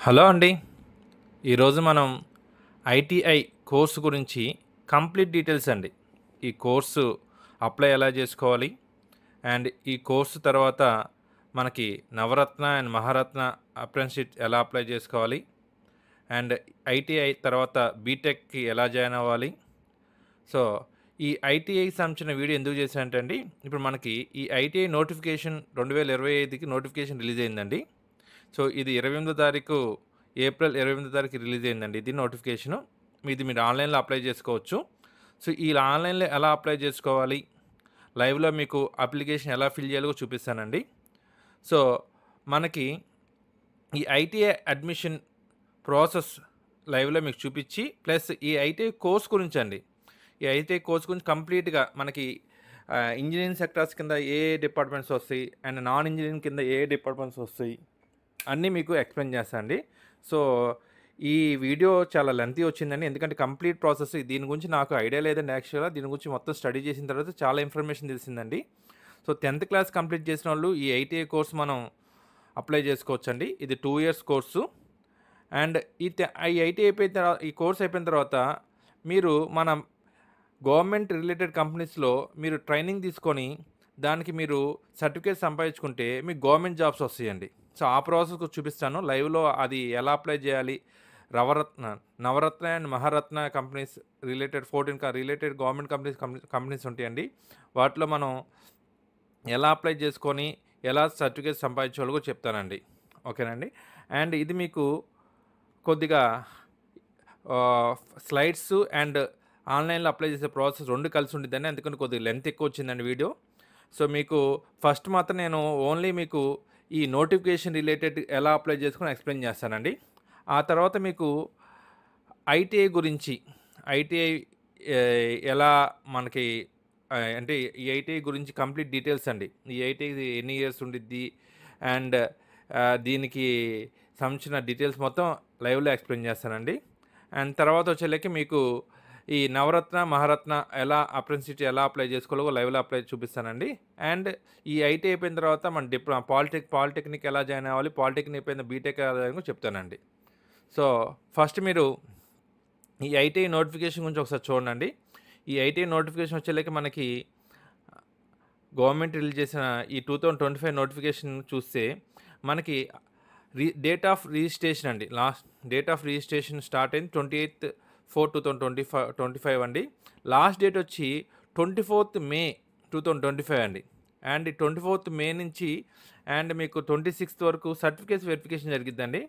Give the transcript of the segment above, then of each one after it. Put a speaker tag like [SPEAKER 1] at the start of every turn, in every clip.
[SPEAKER 1] Hello అండి. ఈరోజు మనం ఐటీఐ కోర్సు గురించి కంప్లీట్ డీటెయిల్స్ అండి. ఈ కోర్సు అప్లై ఎలా చేసుకోవాలి? అండ్ ఈ కోర్సు తర్వాత మనకి నవరత్న అండ్ మహారత్న అప్రెంటిస్‌షిప్ ఎలా అప్లై చేసుకోవాలి? అండ్ ఐటీఐ తర్వాత బీటెక్‌కి ఎలా జాయిన్ అవ్వాలి? సో, ఈ ఐటీఐకి సంబంధించిన వీడియో ఎందుకు చేశానంటే అండి, ఇప్పుడు మనకి ఈ ఐటీఐ నోటిఫికేషన్ 2025కి నోటిఫికేషన్ రిలీజ్ అయిందండి. సో, ఇది 28దో తారీఖు ఏప్రిల్ 28దో తారీఖు రిలీజ్ అయిందండి ఇది నోటిఫికేషను. ఇది మీరు ఆన్‌లైన్‌లో అప్లై చేసుకోవచ్చు. సో, ఈ ఆన్‌లైన్‌లో ఎలా అప్లై చేసుకోవాలి? లైవ్‌లో మీకు అప్లికేషన్ ఎలా ఫిల్ చేయాలో చూపిస్తానండి. సో, మనకి ఈ ఐటీఐ అడ్మిషన్ ప్రాసెస్ లైవ్‌లో మీకు చూపిచ్చి, ప్లస్ ఈ ఐటీఐ కోర్స్ గురించండి. ఈ ఐటీఐ కోర్స్ గురించి కంప్లీట్‌గా మనకి ఇంజినీరింగ్ సెక్టార్స్ కింద ఏ డిపార్ట్మెంట్స్ వస్తాయి, అండ్ నాన్ ఇంజినీరింగ్ కింద ఏ డిపార్ట్మెంట్స్ వస్తాయి, అన్నీ మీకు ఎక్స్‌ప్లెయిన్ చేస్తా అండి. సో, ఈ వీడియో చాలా లెంతీ వచ్చిందండి. ఎందుకంటే కంప్లీట్ ప్రాసెస్ దీని గురించి నాకు ఐడియా లేదండి యాక్చువల్‌గా. దీని గురించి మొత్తం స్టడీ చేసిన తర్వాత చాలా ఇన్ఫర్మేషన్ తెలిసిందండి. సో, 10థ్ క్లాస్ కంప్లీట్ చేసినోళ్ళు ఈ ఐటీఐ కోర్స్ మనం అప్లై చేసుకోవచ్చండి. ఇది 2 ఇయర్స్ కోర్సు. అండ్ ఈ ఐటీఐ అయిపోయిన తర్వాత, ఈ కోర్స్ అయిపోయిన తర్వాత మీరు మన గవర్నమెంట్ రిలేటెడ్ కంపెనీస్‌లో మీరు ట్రైనింగ్ తీసుకొని, దానికి మీరు సర్టిఫికేట్ సంపాదించుకుంటే మీకు గవర్నమెంట్ జాబ్స్ వస్తాయండి. సో, ఆ ప్రాసెస్ చూపిస్తాను. లైవ్‌లో అది ఎలా అప్లై చేయాలి? రవరత్న Navratna and Maharatna companies related 14 related government companies ఉంటాయండి. వాటిలో మనం ఎలా అప్లై చేసుకొని, ఎలా సర్టిఫికేట్ సంపాదించాలో కూడా చెప్తానండి. ఓకేనండి. అండ్ ఇది మీకు కొద్దిగా స్లైడ్స్ అండ్ ఆన్‌లైన్‌లో అప్లై చేసే ప్రాసెస్ 2 కలిసి ఉండిద్దండి. అందుకని కొద్దిగా లెంత్ ఎక్కువ వచ్చిందండి వీడియో. సో, మీకు ఫస్ట్ మాత్రం నేను ఓన్లీ మీకు ఈ నోటిఫికేషన్ రిలేటెడ్ ఎలా అప్లై చేసుకొని ఎక్స్‌ప్లెయిన్ చేస్తానండి. ఆ తర్వాత మీకు ఐటీఐ గురించి, ఐటీఐ ఎలా మనకి అంటే ఈ ఐటీఐ గురించి కంప్లీట్ డీటెయిల్స్ అండి. ఈ ఐటీఐ ఎన్ని ఇయర్స్ ఉండిద్ది, అండ్ దీనికి సంబంధించిన డీటెయిల్స్ మొత్తం లైవ్‌లో ఎక్స్‌ప్లెయిన్ చేస్తానండి. అండ్ తర్వాత వచ్చేలకి మీకు ఈ నవరత్న, మహారత్న ఎలా అప్రెంటిస్‌షిప్ ఎలా అప్లై చేసుకోవాలో లైవ్‌లో అప్లై చూపిస్తానండి. అండ్ ఈ ఐటీ అయిపోయిన తర్వాత మన పాలిటెక్నిక్ ఎలా జాయిన్ అవ్వాలి, పాలిటెక్నిక్ అయిపోయిన బీటెక్ ఎలా జాయిన్ అవ్వాలో చెప్తానండి. సో, ఫస్ట్ మీరు ఈ ఐటీఐ నోటిఫికేషన్ గురించి ఒకసారి చూడండి. ఈ ఐటీఐ నోటిఫికేషన్ వచ్చేలకి మనకి గవర్నమెంట్ రిలీజ్ చేసిన ఈ 2025 నోటిఫికేషన్ చూస్తే మనకి డేట్ ఆఫ్ రిజిస్ట్రేషన్ అండి. Last date of registration start అయింది 28/4/2025 అండి. లాస్ట్ డేట్ వచ్చి 24th May 2025 అండి. అండ్ 24th May నుంచి అండ్ మీకు 26th వరకు సర్టిఫికేట్స్ వెరిఫికేషన్ జరిగిద్దండి.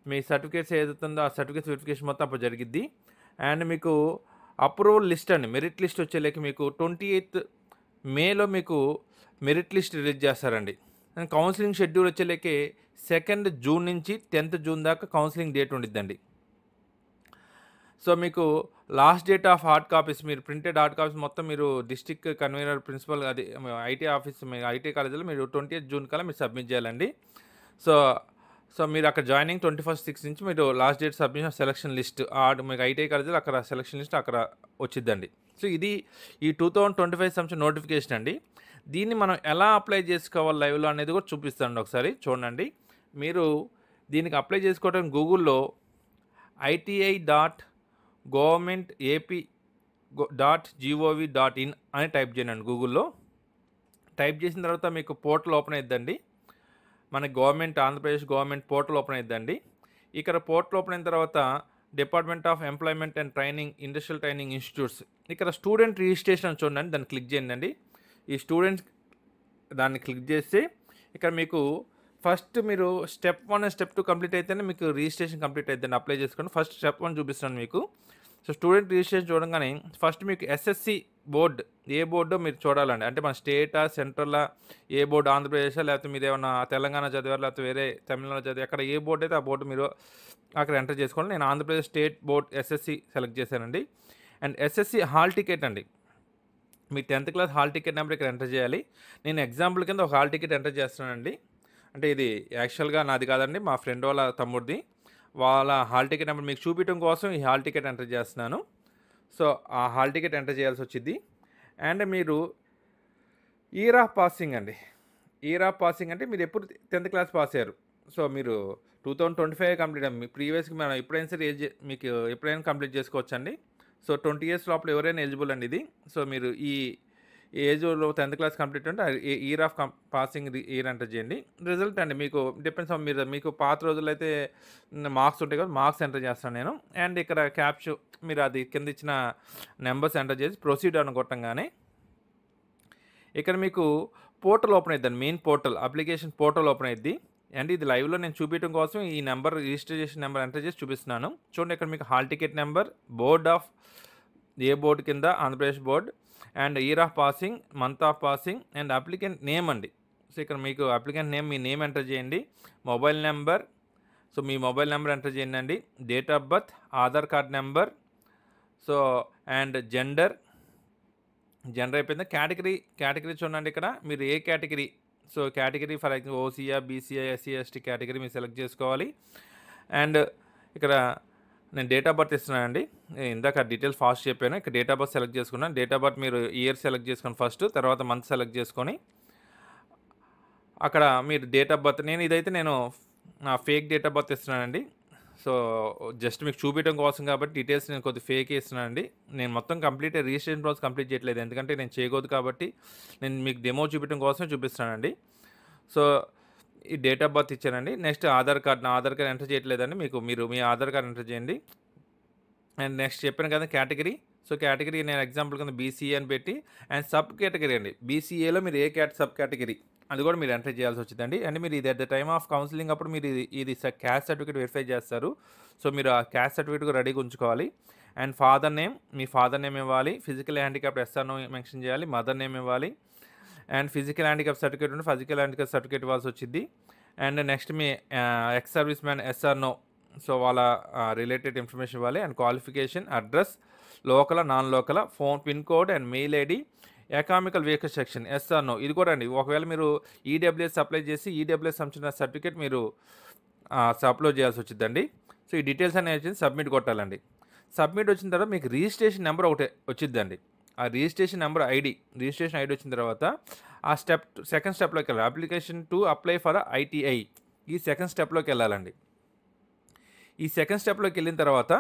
[SPEAKER 1] మీ సర్టిఫికేట్స్ ఏదైతుందో ఆ సర్టిఫికేట్స్ వెరిఫికేషన్ మొత్తం అప్పుడు జరిగిద్ది. అండ్ మీకు అప్రూవల్ లిస్ట్ అండి, మెరిట్ లిస్ట్ వచ్చేలేక మీకు 28th Mayలో మీకు మెరిట్ లిస్ట్ రిలీజ్ చేస్తారండి. అండ్ కౌన్సిలింగ్ షెడ్యూల్ వచ్చేలేకే 2nd June నుంచి 10th June దాకా కౌన్సిలింగ్ డేట్ ఉండిద్దండి. సో, మీకు last date of hard copies, మీరు ప్రింటెడ్ హార్డ్ కాపీస్ మొత్తం మీరు డిస్ట్రిక్ట్ కన్వీనర్ ప్రిన్సిపల్ అది ఐటీ ఆఫీస్, మీ ఐటీ కాలేజీలో మీరు 20th June కల్లా మీరు సబ్మిట్ చేయాలండి. సో, మీరు అక్కడ జాయినింగ్ 21st నుంచి మీరు last date submission selection list మీకు ఐటీఐ కాలేజీలో అక్కడ సెలక్షన్ లిస్ట్ అక్కడ వచ్చిద్దండి. సో, ఇది ఈ 2025 సంవత్సరం నోటిఫికేషన్ అండి. దీన్ని మనం ఎలా అప్లై చేసుకోవాలి లైవ్‌లో అనేది కూడా చూపిస్తానండి, ఒకసారి చూడండి. మీరు దీనికి అప్లై చేసుకోవడం గూగుల్‌లో iti.governmentap.gov.in అని టైప్ చేయండి గూగుల్‌లో. టైప్ చేసిన తర్వాత మీకు పోర్టల్ ఓపెన్ అయిద్దండి. మన ఆంధ్రప్రదేశ్ గవర్నమెంట్ పోర్టల్ ఓపెన్ అయిద్దండి. ఇక్కడ పోర్టల్ ఓపెన్ అయిన తర్వాత department of employment and training, industrial training institutes, ఇక్కడ స్టూడెంట్ రిజిస్ట్రేషన్ చూడండి, దాన్ని క్లిక్ చేయండి. ఈ స్టూడెంట్స్ దాన్ని క్లిక్ చేస్తే ఇక్కడ మీకు ఫస్ట్ మీరు స్టెప్ 1 అండ్ స్టెప్ 2 కంప్లీట్ అయితేనే మీకు రిజిస్ట్రేషన్ కంప్లీట్ అయిద్దండి. అప్లై చేసుకోండి. ఫస్ట్ స్టెప్ 1 చూపిస్తాను మీకు. సో, స్టూడెంట్ రిజిస్ట్రేషన్ చూడంగానే ఫస్ట్ మీకు ఎస్ఎస్సి బోర్డ్ ఏ బోర్డో మీరు చూడాలండి. అంటే మన స్టేటా, సెంట్రలా, ఏ బోర్డు, ఆంధ్రప్రదేశా, లేకపోతే మీరు ఏమన్నా తెలంగాణ చదివారు, లేకపోతే వేరే తమిళనాడు చదివారు, అక్కడ ఏ బోర్డు అయితే ఆ బోర్డు మీరు అక్కడ ఎంటర్ చేసుకోండి. నేను Andhra Pradesh state board SSC select చేశానండి. అండ్ ఎస్ఎస్సి హాల్ టికెట్ అండి, మీ 10th class hall ticket number ఇక్కడ ఎంటర్ చేయాలి. నేను ఎగ్జాంపుల్ కింద ఒక హాల్ టికెట్ ఎంటర్ చేస్తున్నానండి. అంటే ఇది యాక్చువల్గా నాది కాదండి, మా ఫ్రెండ్ వాళ్ళ తమ్ముడిది. వాళ్ళ హాల్ టికెట్ నెంబర్ మీకు చూపించడం కోసం ఈ హాల్ టికెట్ ఎంటర్ చేస్తున్నాను. సో, ఆ హాల్ టికెట్ ఎంటర్ చేయాల్సి వచ్చింది. అండ్ మీరు ఇయర్ ఆఫ్ పాసింగ్ అండి. ఇయర్ ఆఫ్ పాసింగ్ అంటే మీరు ఎప్పుడు 10th క్లాస్ పాస్ అయ్యారు, సో మీరు 2025 కంప్లీట్ మీ ప్రీవియస్‌గా మనం ఎప్పుడైనా సరే మీకు ఎప్పుడైనా కంప్లీట్ చేసుకోవచ్చండి. సో 20 ఇయర్స్ లోపల ఎవరైనా ఎలిజిబుల్ అండి ఇది. సో మీరు ఈ ఏజ్‌లో 10థ్ క్లాస్ కంప్లీట్ అంటే year of passing year enter చేయండి. రిజల్ట్ అండి మీకు డిపెండ్స్ ఆన్ మీకు పాత రోజుల్లో అయితే మార్క్స్ ఉంటాయి కదా! మార్క్స్ ఎంటర్ చేస్తాను నేను. అండ్ ఇక్కడ మీరు అది కింద ఇచ్చిన నంబర్స్ ఎంటర్ చేసి ప్రొసీడ్ అని కొట్టంగానే ఇక్కడ మీకు పోర్టల్ ఓపెన్ అయిద్దండి. Main portal application portal open అయిద్ది. అండ్ ఇది లైవ్‌లో నేను చూపించడం కోసం ఈ రిజిస్ట్రేషన్ నెంబర్ ఎంటర్ చేసి చూపిస్తున్నాను. చూడండి ఇక్కడ మీకు hall ticket number, board of A board కింద Andhra Pradesh board and year of passing, month of passing and applicant name అండి. సో ఇక్కడ మీకు అప్లికెంట్ నేమ్ మీ నేమ్ ఎంటర్ చేయండి. మొబైల్ నెంబర్, సో మీ మొబైల్ నెంబర్ ఎంటర్ చేయండి. Date of birth, Aadhaar card number, so and gender అయిపోయింది. Category చూడండి ఇక్కడ మీరు ఏ category, so category for example ఓసీఆ, BCI, SC, ST category మీరు సెలెక్ట్ చేసుకోవాలి. అండ్ ఇక్కడ నేను డేట్ ఆఫ్ బర్త్ ఇస్తున్నానండి. ఇందాక డీటెయిల్స్ ఫాస్ట్ చెప్పాను. ఇక్కడ డేట్ ఆఫ్ బర్త్ సెలెక్ట్ చేసుకున్నాను. డేట్ ఆఫ్ బర్త్ మీరు ఇయర్ సెలెక్ట్ చేసుకొని ఫస్ట్, తర్వాత మంత్ సెలెక్ట్ చేసుకొని అక్కడ మీరు డేట్ ఆఫ్ బర్త్ నేను నా ఫేక్ డేట్ ఆఫ్ బర్త్ ఇస్తున్నానండి. సో జస్ట్ మీకు చూపించడం కోసం కాబట్టి డీటెయిల్స్ నేను కొద్దిగా ఫేక్ ఇస్తున్నానండి. నేను మొత్తం రిజిస్ట్రేషన్ ప్రాసెస్ కంప్లీట్ చేయట్లేదు, ఎందుకంటే నేను చేయకూడదు కాబట్టి నేను మీకు డెమో చూపించడం కోసమే చూపిస్తున్నానండి. సో ఈ డేట్ ఆఫ్ బర్త్ ఇచ్చానండి. నెక్స్ట్ ఆధార్ కార్డ్, నా ఆధార్ కార్డ్ ఎంటర్ చేయట్లేదండి. మీరు మీ ఆధార్ కార్డ్ ఎంటర్ చేయండి. అండ్ నెక్స్ట్ చెప్పాను కదా కేటగిరీ, సో కేటగిరీ నేను ఎగ్జాంపుల్ కింద బీసీఏ అని పెట్టి అండ్ సబ్ కేటగిరీ అండి. బీసీఏలో మీరు ఏ సబ్ కేటగిరీ అది కూడా మీరు ఎంటర్ చేయాల్సి వచ్చిందండి. అండ్ మీరు ఇది at the time of counselling అప్పుడు మీరు ఇది క్యాస్ట్ సర్టిఫికేట్ వెరిఫై చేస్తారు. సో మీరు ఆ క్యాస్ట్ సర్టిఫికేట్ కూడా రెడీగా ఉంచుకోవాలి. అండ్ ఫాదర్ నేమ్, మీ ఫాదర్ నేమ్ ఇవ్వాలి. ఫిజికల్ హ్యాండిక్యాప్ ఎస్ఆర్నో మెన్షన్ చేయాలి. మదర్ నేమ్ ఇవ్వాలి. అండ్ ఫిజికల్ హ్యాండిక్యాప్ సర్టిఫికేట్ ఉంటే ఫిజికల్ హ్యాండిక్యాప్ సర్టిఫికేట్ ఇవ్వాల్సి వచ్చింది. అండ్ నెక్స్ట్ మీ ex serviceman yes or no, so వాళ్ళ రిలేటెడ్ ఇన్ఫర్మేషన్ ఇవ్వాలి. And qualification, address, local, non local, phone, pin code and mail ID, economical vehicle section yes or no ఇది కూడా అండి. ఒకవేళ మీరు ఈడబ్ల్యూఎస్ అప్లై చేసి ఈడబ్ల్యూఎస్ సంబంధించిన సర్టిఫికేట్ మీరు అప్లోడ్ చేయాల్సి వచ్చిందండి. సో ఈ డీటెయిల్స్ అనేవి వచ్చి సబ్మిట్ కొట్టాలండి. సబ్మిట్ వచ్చిన తర్వాత మీకు రిజిస్ట్రేషన్ నెంబర్ ఒకటి వచ్చిద్దండి. ఆ రిజిస్ట్రేషన్ ఐడి వచ్చిన తర్వాత ఆ సెకండ్ స్టెప్లోకి వెళ్ళాలి. Application to apply for ITI, ఈ సెకండ్ స్టెప్లోకి వెళ్ళాలండి. ఈ సెకండ్ స్టెప్లోకి వెళ్ళిన తర్వాత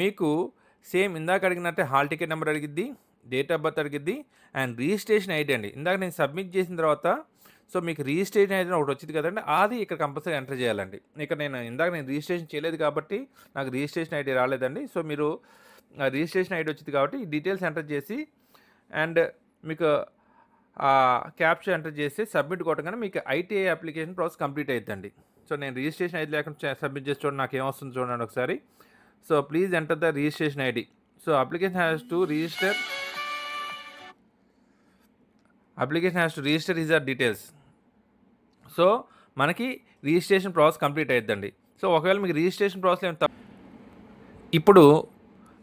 [SPEAKER 1] మీకు సేమ్ ఇందాక అడిగినట్టే హాల్ టికెట్ నెంబర్ అడిగిద్ది, డేట్ ఆఫ్ బర్త్ అడిగిద్ది అండ్ రిజిస్ట్రేషన్ ఐడి అండి. ఇందాక నేను సబ్మిట్ చేసిన తర్వాత సో మీకు రిజిస్ట్రేషన్ ఐడి ఒకటి వచ్చింది కదండి, అది ఇక్కడ కంపల్సరీ ఎంటర్ చేయాలండి. ఇక్కడ నేను రిజిస్ట్రేషన్ చేయలేదు కాబట్టి నాకు రిజిస్ట్రేషన్ ఐడి రాలేదండి. సో మీరు రిజిస్ట్రేషన్ ఐడి వచ్చింది కాబట్టి ఈ డీటెయిల్స్ ఎంటర్ చేసి అండ్ మీకు క్యాప్చర్ ఎంటర్ చేసి సబ్మిట్ కొట్టగానే మీకు ఐటీఐ అప్లికేషన్ ప్రాసెస్ కంప్లీట్ అవుతుందండి. సో నేను రిజిస్ట్రేషన్ ఐడి లేకుండా సబ్మిట్ చేసి చూడండి నాకు ఏమొస్తుందో చూడండి ఒకసారి. So please enter the registration ID. So application has to register his details. So మనకి రిజిస్ట్రేషన్ ప్రాసెస్ కంప్లీట్ అవుతుందండి. సో ఒకవేళ మీకు రిజిస్ట్రేషన్ ప్రాసెస్ ఇప్పుడు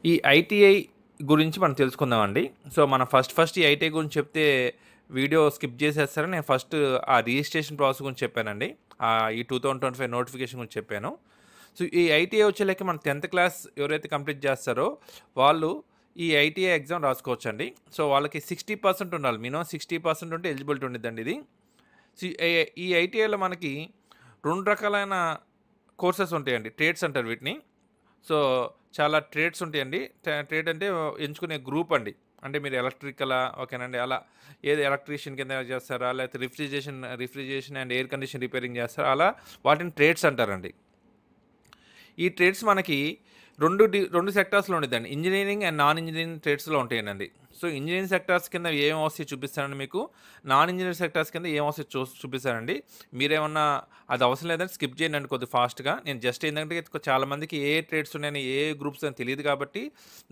[SPEAKER 1] ఈ ఐటీఐ గురించి మనం తెలుసుకుందామండి. సో మనం ఫస్ట్ ఈ ఐటీఐ గురించి చెప్తే వీడియో స్కిప్ చేసేస్తారని నేను ఫస్ట్ ఆ రిజిస్ట్రేషన్ ప్రాసెస్ గురించి చెప్పానండి. ఈ 2025 నోటిఫికేషన్ గురించి చెప్పాను. సో ఈ ఐటీఐ వచ్చేలాకి మన 10th క్లాస్ ఎవరైతే కంప్లీట్ చేస్తారో వాళ్ళు ఈ ఐటీఐ ఎగ్జామ్ రాసుకోవచ్చండి. సో వాళ్ళకి 60% ఉండాలి, మినిమం 60% ఉంటే ఎలిజిబిలిటీ ఉండిద్దండి ఇది. సో ఈ ఐటీఐలో మనకి 2 రకాలైన కోర్సెస్ ఉంటాయండి. ట్రేడ్స్ అంటారు వీటిని. సో చాలా ట్రేడ్స్ ఉంటాయండి. ట్రేడ్ అంటే ఎంచుకునే గ్రూప్ అండి. అంటే మీరు ఎలక్ట్రికలా, ఓకేనండి, అలా ఏది ఎలక్ట్రీషియన్ కింద చేస్తారా, లేకపోతే refrigeration and air condition repairing చేస్తారా, అలా వాటిని ట్రేడ్స్ అంటారండి. ఈ ట్రేడ్స్ మనకి రెండు సెక్టార్స్లో ఉండిద్దండి. ఇంజనీరింగ్ అండ్ నాన్ ఇంజనీరింగ్ ట్రేడ్స్లో ఉంటాయండి. సో ఇంజనీరింగ్ సెక్టార్స్ కింద ఏం వస్తాయి చూపిస్తానండి మీకు, నాన్ ఇంజనీరింగ్ సెక్టార్స్ కింద ఏం వస్తాయి చూపిస్తానండి. మీరేమన్నా అది అవసరం లేదంటే స్కిప్ చేయండి కొద్దిగా ఫాస్ట్గా. నేను జస్ట్ ఏంటంటే చాలామందికి ఏ ట్రేడ్స్ ఉన్నాయని ఏ గ్రూప్స్ అని తెలియదు కాబట్టి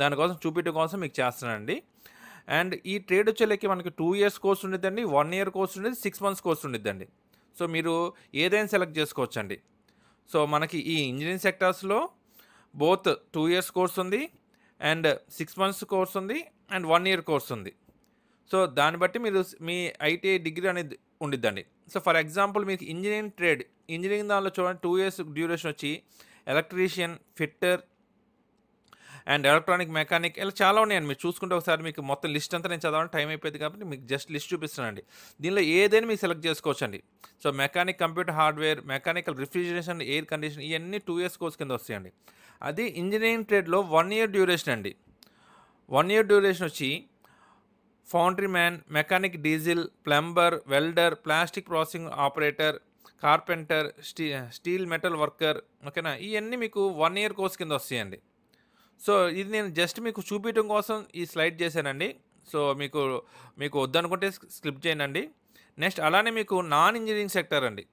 [SPEAKER 1] దానికోసం చూపించడం కోసం మీకు చేస్తానండి. అండ్ ఈ ట్రేడ్ వచ్చేలకి మనకి 2 years కోర్స్ ఉండిద్దండి, 1 year కోర్స్ ఉండేది, 6 months కోర్స్ ఉండిద్దండి. సో మీరు ఏదైనా సెలెక్ట్ చేసుకోవచ్చండి. సో మనకి ఈ ఇంజనీరింగ్ సెక్టార్స్లో బోత్ 2 years కోర్స్ ఉంది అండ్ 6 months కోర్స్ ఉంది అండ్ 1 year కోర్స్ ఉంది. సో దాన్ని బట్టి మీరు మీ ఐటీఐ డిగ్రీ అనేది ఉండిద్దండి. సో ఫర్ ఎగ్జాంపుల్ మీకు ఇంజనీరింగ్ దానిలో చూడండి 2 years డ్యూరేషన్ వచ్చి electrician, fitter and electronic mechanic ఇలా చాలా ఉన్నాయండి. మీరు చూసుకుంటే ఒకసారి మీకు మొత్తం లిస్ట్ అంతా నేను చదవడానికి టైం అయిపోయింది కాబట్టి మీకు జస్ట్ లిస్ట్ చూపిస్తున్నానండి. దీనిలో ఏదైనా మీరు సెలెక్ట్ చేసుకోవచ్చండి. So mechanic computer hardware, mechanical refrigeration, air condition ఇవన్నీ 2 ఇయర్స్ కోర్స్ కింద వస్తాయండి. అది ఇంజినీరింగ్ ట్రేడ్‌లో 1 ఇయర్ డ్యూరేషన్ అండి. 1 ఇయర్ డ్యూరేషన్ వచ్చి foundry man, mechanic diesel, plumber, welder, plastic processing operator, carpenter, steel metal worker ఓకేనా? ఇయన్నీ మీకు 1 ఇయర్ కోర్స్ కింద వస్తాయండి. సో ఇది నేను జస్ట్ మీకు చూపించడం కోసం ఈ స్లైడ్ చేశానండి. సో మీకు వద్దనుకుంటే స్కిప్ చేయండి. నెక్స్ట్ అలానే మీకు నాన్ ఇంజినీరింగ్ సెక్టర్ అండి.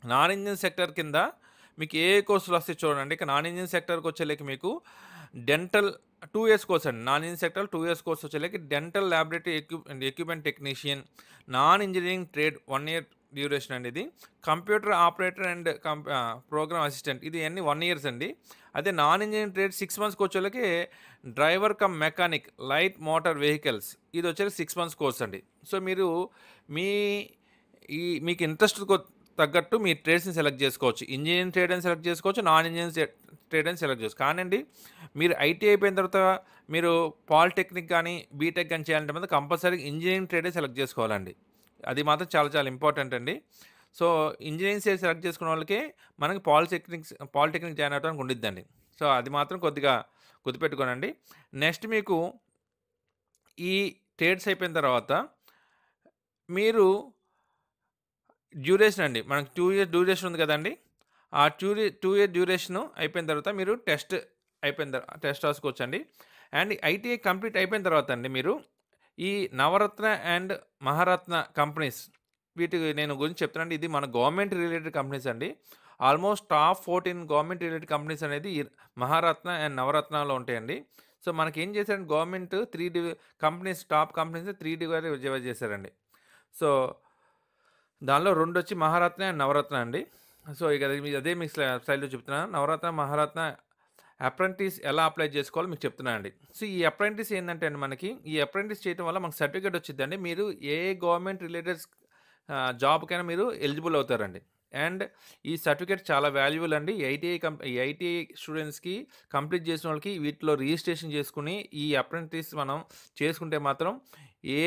[SPEAKER 1] నాన్ ఇంజినీరింగ్ సెక్టర్ కింద మీకు ఏ కోర్సులు వస్తాయి చూడండి. ఇక నాన్ ఇంజినీరింగ్ సెక్టర్కి వచ్చేలేకి మీకు డెంటల్ 2 ఇయర్స్ కోర్స్ అండి. Non engineering sector 2 years course వచ్చేలేకి dental laboratory equipment technician, non engineering trade 1 year duration అండి. ఇది computer operator and program assistant ఇది అన్ని 1 ఇయర్స్ అండి. అదే నాన్ ఇంజినీరింగ్ ట్రేడ్ 6 మంత్స్కి వచ్చేళ్ళకి driver cum mechanic light motor vehicles ఇది వచ్చేసి 6 మంత్స్ కోర్స్ అండి. సో మీరు మీకు ఇంట్రెస్ట్ తగ్గట్టు మీ ట్రేడ్స్ని సెలెక్ట్ చేసుకోవచ్చు. ఇంజనీరింగ్ ట్రేడ్ అని సెలెక్ట్ చేసుకోవచ్చు, నాన్ ఇంజనీరింగ్ ట్రేడ్ అని సెలెక్ట్ చేసుకోవచ్చు. కానండి మీరు ఐటీ అయిపోయిన తర్వాత మీరు పాలిటెక్నిక్ కానీ బీటెక్ కానీ చేయాలంటే మాత్రం కంపల్సరీ ఇంజనీరింగ్ ట్రేడే సెలెక్ట్ చేసుకోవాలండి. అది మాత్రం చాలా చాలా ఇంపార్టెంట్ అండి. సో ఇంజనీరింగ్ సైడ్ సెలెక్ట్ చేసుకున్న వాళ్ళకి మనకి పాలిటెక్నిక్ జాయిన్ అవ్వడానికి ఉండిద్దండి. సో అది మాత్రం కొద్దిగా గుర్తుపెట్టుకోనండి. నెక్స్ట్ మీకు ఈ ట్రేడ్స్ అయిపోయిన తర్వాత మీరు డ్యూరేషన్ అండి. మనకు 2 ఇయర్ డ్యూరేషన్ ఉంది కదండి. ఆ 2 ఇయర్ డ్యూరేషన్ అయిపోయిన తర్వాత మీరు టెస్ట్ రాసుకోవచ్చండి. అండ్ ఐటీఐ కంప్లీట్ అయిపోయిన తర్వాత అండి మీరు ఈ నవరత్న అండ్ మహారత్న కంపెనీస్ వీటి నేను గురించి చెప్తానండి. ఇది మన గవర్నమెంట్ రిలేటెడ్ కంపెనీస్ అండి. Almost top 14 government related companies అనేది ఈ మహారత్న అండ్ నవరత్నాలో ఉంటాయండి. సో మనకేం చేశారంటే government 3 companies top companies 3 divide చేశారండి. సో దానిలో 2 వచ్చి మహారత్న అండ్ నవరత్న అండి. సో ఇక అదే మీకు స్లైడ్‌లో చెప్తున్నాను. నవరత్న, మహారత్న అప్రెంటిస్ ఎలా అప్లై చేసుకోవాలో మీకు చెప్తున్నానండి. సో ఈ అప్రెంటిస్ ఏందంటే అండి మనకి ఈ అప్రెంటిస్ చేయడం వల్ల మనకు సర్టిఫికేట్ వచ్చిద్దండి. మీరు ఏ గవర్నమెంట్ రిలేటెడ్ జాబ్‌కైనా మీరు ఎలిజిబుల్ అవుతారండి. అండ్ ఈ సర్టిఫికేట్ చాలా వాల్యుబుల్ అండి. ఈ ఐటీఐ స్టూడెంట్స్‌కి కంప్లీట్ చేసిన వాళ్ళకి వీటిలో రిజిస్ట్రేషన్ చేసుకొని ఈ అప్రెంటిస్ మనం చేసుకుంటే మాత్రం ఏ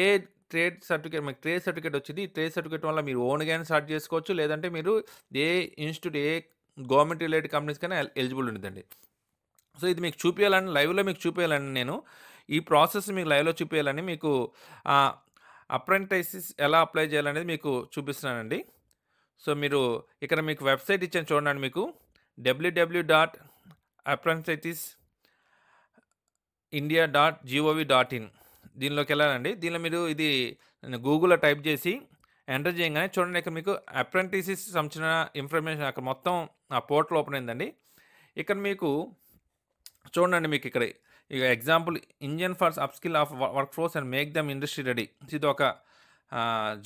[SPEAKER 1] ట్రేడ్ సర్టిఫికేట్ వచ్చింది. ఈ ట్రేడ్ సర్టిఫికేట్ వల్ల మీరు ఓన్‌గానే స్టార్ట్ చేసుకోవచ్చు. లేదంటే మీరు ఏ గవర్నమెంట్ రిలేటెడ్ కంపెనీస్‌కైనా ఎలిజిబుల్ ఉండిద్దండి. సో ఇది మీకు చూపియాలని లైవ్‌లో మీకు చూపియాలని నేను ఈ ప్రాసెస్ మీకు లైవ్‌లో చూపియాలని మీకు అప్రెంటిసెస్ ఎలా అప్లై చేయాలనేది మీకు చూపిస్తున్నానండి. సో మీరు ఇక్కడ మీకు వెబ్సైట్ ఇచ్చాను చూడండి. మీకు www.apprenticesindia.gov.in దీనిలోకి వెళ్ళాలండి. దీనిలో మీరు ఇది గూగుల్‌లో టైప్ చేసి ఎంటర్ చేయగానే చూడండి ఇక్కడ మీకు అప్రెంటిసెస్ సంబంధించిన ఇన్ఫర్మేషన్ అక్కడ మొత్తం ఆ పోర్టల్ ఓపెన్ అయిందండి. ఇక్కడ మీకు చూడండి మీకు ఇక్కడ ఇక example engine for upskill of work force and make them industry ready. ఇది ఒక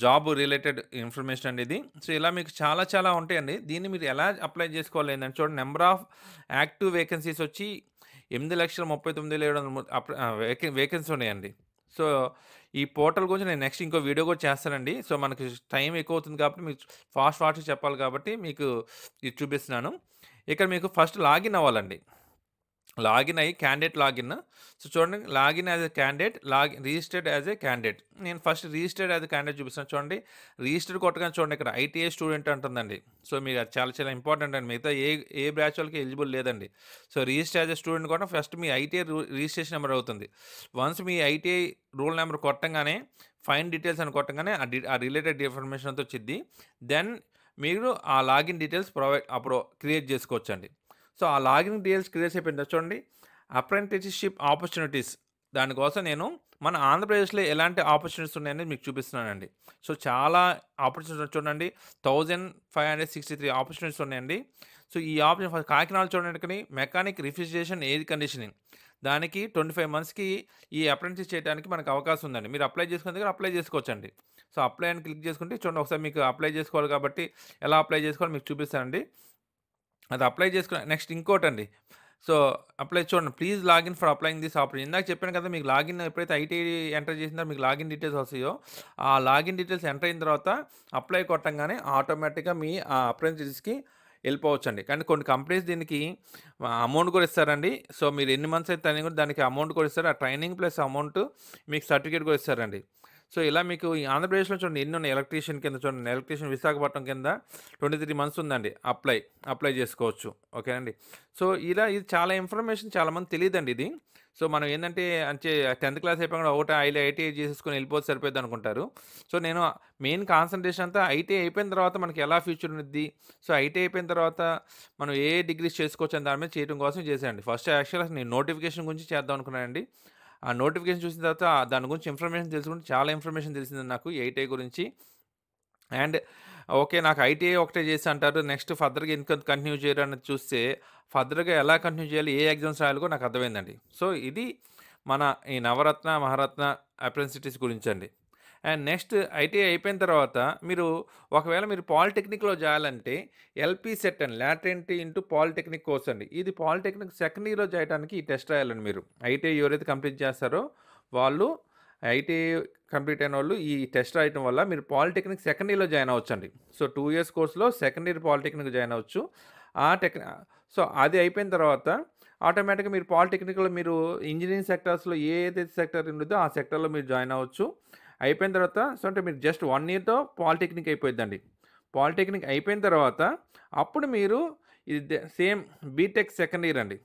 [SPEAKER 1] జాబ్ రిలేటెడ్ ఇన్ఫర్మేషన్ అండి ఇది. సో ఇలా మీకు చాలా చాలా ఉంటాయండి. దీన్ని మీరు ఎలా అప్లై చేసుకోవాలి ఏంటంటే చూడండి నెంబర్ ఆఫ్ యాక్టివ్ వేకెన్సీస్ వచ్చి 8,39,700 వేకెన్సీ ఉన్నాయండి. సో ఈ పోర్టల్ గురించి నేను నెక్స్ట్ ఇంకో వీడియో కూడా చేస్తానండి. సో మనకి టైం ఎక్కువ అవుతుంది కాబట్టి మీకు ఫాస్ట్‌గా చెప్పాలి కాబట్టి మీకు ఇది చూపిస్తున్నాను. ఇక్కడ మీకు ఫస్ట్ లాగిన్ అవ్వాలండి. లాగిన్ అయ్యి క్యాండిడేట్ లాగిన్. సో చూడండి login as a candidate, registered as a candidate. నేను first registered as a candidate చూపిస్తాను చూడండి. రిజిస్టర్ కొట్టగానే చూడండి ఇక్కడ ఐటీఐ స్టూడెంట్ అంటుందండి. సో మీకు అది చాలా చాలా ఇంపార్టెంట్ అండి. మిగతా ఏ బ్రాంచ్ వాళ్ళకి ఎలిజిబుల్ లేదండి. So register as a student కూడా ఫస్ట్ మీ ఐటీఐ రిజిస్ట్రేషన్ నెంబర్ అవుతుంది. వన్స్ మీ ఐటీఐ రూల్ నెంబర్ కొట్టంగానే ఫైన్ డీటెయిల్స్ అని కొట్టంగానే ఆ రిలేటెడ్ ఇన్ఫర్మేషన్ అంతా వచ్చింది. దెన్ మీరు ఆ లాగిన్ డీటెయిల్స్ అప్పుడు క్రియేట్ చేసుకోవచ్చండి. సో ఆ లాగిన్ డీటెయిల్స్ క్రియేట్ అయిపోయింది చూడండి. అప్రెంటిస్‌షిప్ ఆపర్చునిటీస్ దానికోసం నేను మన ఆంధ్రప్రదేశ్‌లో ఎలాంటి ఆపర్చునిటీస్ ఉన్నాయనేది మీకు చూపిస్తున్నానండి. సో చాలా ఆపర్చునిటీస్ చూడండి 1563 ఆపర్చునిటీస్ ఉన్నాయండి. సో ఈ ఆపర్చునిటీ కాకినాడలో చూడండి మెకానిక్ రిఫ్రిజిరేషన్ ఎయిర్ కండిషనింగ్ దానికి 25 మంత్స్‌కి ఈ అప్రెంటిస్ చేయడానికి మనకు అవకాశం ఉందండి. మీరు అప్లై చేసుకున్న దగ్గర అప్లై చేసుకోవచ్చండి. సో అప్లై అని క్లిక్ చేసుకుంటే చూడండి ఒకసారి మీకు అప్లై చేసుకోవాలి కాబట్టి ఎలా అప్లై చేసుకోవాలో మీకు చూపిస్తానండి. అది అప్లై చేసుకున్న నెక్స్ట్ ఇంకోటండి. సో అప్లై చూడండి please login for applying this opportunity. ఇందాక చెప్పాను కదా మీకు లాగిన్ ఎప్పుడైతే ఐటీఐ ఎంటర్ చేసిన తర్వాత మీకు లాగిన్ డీటెయిల్స్ వస్తాయో ఆ లాగిన్ డీటెయిల్స్ ఎంటర్ అయిన తర్వాత అప్లై కొట్టంగానే ఆటోమేటిక్‌గా మీ ఆ అప్రెంటిస్‌కి వెళ్ళిపోవచ్చండి. కానీ కొన్ని కంపెనీస్ దీనికి అమౌంట్ కూడా ఇస్తారండి. సో, మీరు ఎన్ని మంత్స్ అయితే ట్రైనింగ్ దానికి అమౌంట్ కూడా ఇస్తారు. ఆ ట్రైనింగ్ ప్లస్ అమౌంట్ మీకు సర్టిఫికేట్ కూడా ఇస్తారండి. సో, ఇలా మీకు ఈ ఆంధ్రప్రదేశ్‌లో చూడండి ఎన్నున్నాయి. ఎలక్ట్రీషియన్ కింద చూడండి. ఎలక్ట్రీషియన్ విశాఖపట్నం కింద 23 మంత్స్ ఉందండి. అప్లై చేసుకోవచ్చు. ఓకేనండి. సో, ఇలా ఇది చాలా ఇన్ఫర్మేషన్ చాలామంది తెలీదండి ఇది. సో, మనం ఏందంటే 10థ్ క్లాస్ అయిపోగానే ఒకటి ఐటీఐ చేసేసుకొని వెళ్ళిపోతే సరిపోద్దనుకుంటారు. సో, నేను మెయిన్ కాన్సంట్రేషన్ అంతా ఐటీఐ అయిపోయిన తర్వాత మనకి ఎలా ఫ్యూచర్ ఉండిద్ది. సో, ఐటీఐ అయిపోయిన తర్వాత మనం ఏ డిగ్రీస్ చేసుకోవచ్చు అని దాని మీద చేయడం కోసం చేశానండి. ఫస్ట్ యాక్చువల్‌గా నేను నోటిఫికేషన్ గురించి చేద్దాం అనుకున్నానండి. ఆ నోటిఫికేషన్ చూసిన తర్వాత దాని గురించి ఇన్ఫర్మేషన్ తెలుసుకుంటే చాలా ఇన్ఫర్మేషన్ తెలిసింది నాకు ఈ ఐటీఐ గురించి. And okay. నాకు ఐటీఐ ఒకటే చేసి అంటారు. నెక్స్ట్ ఫర్దర్‌గా ఎందుకు కంటిన్యూ చేయరు అన్నది చూస్తే, ఫర్దర్‌గా ఎలా కంటిన్యూ చేయాలి, ఏ ఎగ్జామ్స్ రాయాలో కూడా నాకు అర్థమైందండి. సో, ఇది మన ఈ నవరత్న, మహారత్న అప్రెంటిస్ గురించండి. అండ్ నెక్స్ట్ ఐటీఐ అయిపోయిన తర్వాత ఒకవేళ మీరు పాలిటెక్నిక్‌లో చేయాలంటే ఎల్‌పీ సెట్ అని లాటెంట్ ఇంటూ పాలిటెక్నిక్ కోర్స్ అండి. ఇది పాలిటెక్నిక్ సెకండ్ ఇయర్‌లో చేయడానికి ఈ టెస్ట్ రాయాలండి మీరు. ఐటీఐ ఎవరైతే కంప్లీట్ చేస్తారో వాళ్ళు ఐటీఐ కంప్లీట్ అయినోళ్ళు ఈ టెస్ట్ రాయటం వల్ల మీరు పాలిటెక్నిక్ సెకండ్ ఇయర్‌లో జాయిన్ అవ్వచ్చండి. సో, 2 ఇయర్స్ కోర్స్‌లో సెకండ్ ఇయర్ పాలిటెక్నిక్ జాయిన్ అవ్వచ్చు. ఆ టెక్ సో, అది అయిపోయిన తర్వాత ఆటోమేటిక్‌గా మీరు పాలిటెక్నిక్‌లో ఇంజినీరింగ్ సెక్టార్స్‌లో ఏదైతే సెక్టార్ ఉండిద్దో ఆ సెక్టార్‌లో మీరు జాయిన్ అవ్వచ్చు. అయిపోయిన తర్వాత సో, అంటే మీరు జస్ట్ 1 ఇయర్‌తో పాలిటెక్నిక్ అయిపోయిద్దండి. పాలిటెక్నిక్ అయిపోయిన తర్వాత అప్పుడు మీరు ఇది సేమ్ బీటెక్ సెకండ్ ఇయర్ అండి.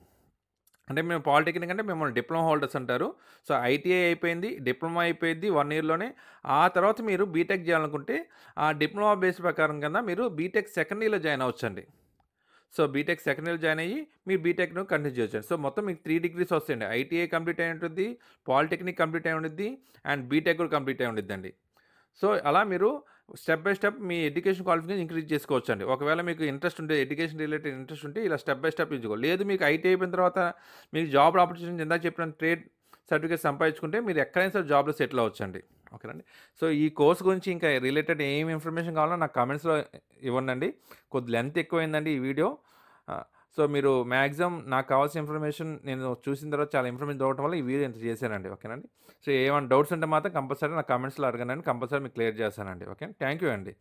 [SPEAKER 1] అంటే మేము పాలిటెక్నిక్ అంటే మిమ్మల్ని డిప్లొమా హోల్డర్స్ అంటారు. సో, ఐటీఐ అయిపోయింది, డిప్లొమా అయిపోయిద్ది 1 ఇయర్‌లోనే. ఆ తర్వాత మీరు బీటెక్ చేయాలనుకుంటే ఆ డిప్లొమా బేస్ ప్రకారం కింద మీరు బీటెక్ సెకండ్ ఇయర్‌లో జాయిన్ అవ్వచ్చండి. So, BTech second year join అయ్యి మీరు బీటెక్‌ను కంటిన్యూ చేయొచ్చండి. సో, మొత్తం మీకు 3 డిగ్రీస్ వస్తాయండి. ఐటీఐ కంప్లీట్ అయి ఉంటుద్ది, పాలిటెక్నిక్ కంప్లీట్ అయి ఉండిద్ది, అండ్ బీటెక్ కూడా కంప్లీట్ అయి ఉండిద్దండి. సో, అలా మీరు step by step me education qualification increase చేసుకోవచ్చండి. ఒకవేళ మీకు ఇంట్రెస్ట్ ఉంటే ఎడ్యుకేషన్ రిలేటెడ్ ఇంట్రెస్ట్ ఉంటే ఇలా స్టెప్ బై స్టెప్ ఇచ్చుకోవాలి. లేదు మీకు ఐటీ అయిపోయిన తర్వాత మీకు జాబ్ ఆపర్చునిటీ ఇందాక చెప్పిన ట్రేడ్ సర్టిఫికేట్ సంపాదించుకుంటే మీరు ఎక్కడైనా సరే జాబ్‌లో సెటిల్ అవ్వచ్చండి. ఓకేనండి. సో, ఈ కోర్స్ గురించి ఇంకా రిలేటెడ్ ఏం ఇన్ఫర్మేషన్ కావాలో నాకు కామెంట్స్‌లో ఇవ్వండండి. కొద్ది లెంత్ ఎక్కువైందండి ఈ వీడియో. సో, మీరు మాక్సిమం నాకు కావాల్సిన ఇన్ఫర్మేషన్ నేను చూసిన తర్వాత చాలా ఇన్ఫర్మేషన్ దొరకడం వల్ల ఈ వీడియో ఇంత చేశానండి. ఓకేనండి. సో, ఏమైనా డౌట్స్ ఉంటే మాత్రం కంపల్సరీ నాకు కామెంట్స్‌లో అడగండి. కంపల్సరీ మీకు క్లియర్ చేస్తానండి. ఓకే. థాంక్ యూ అండి.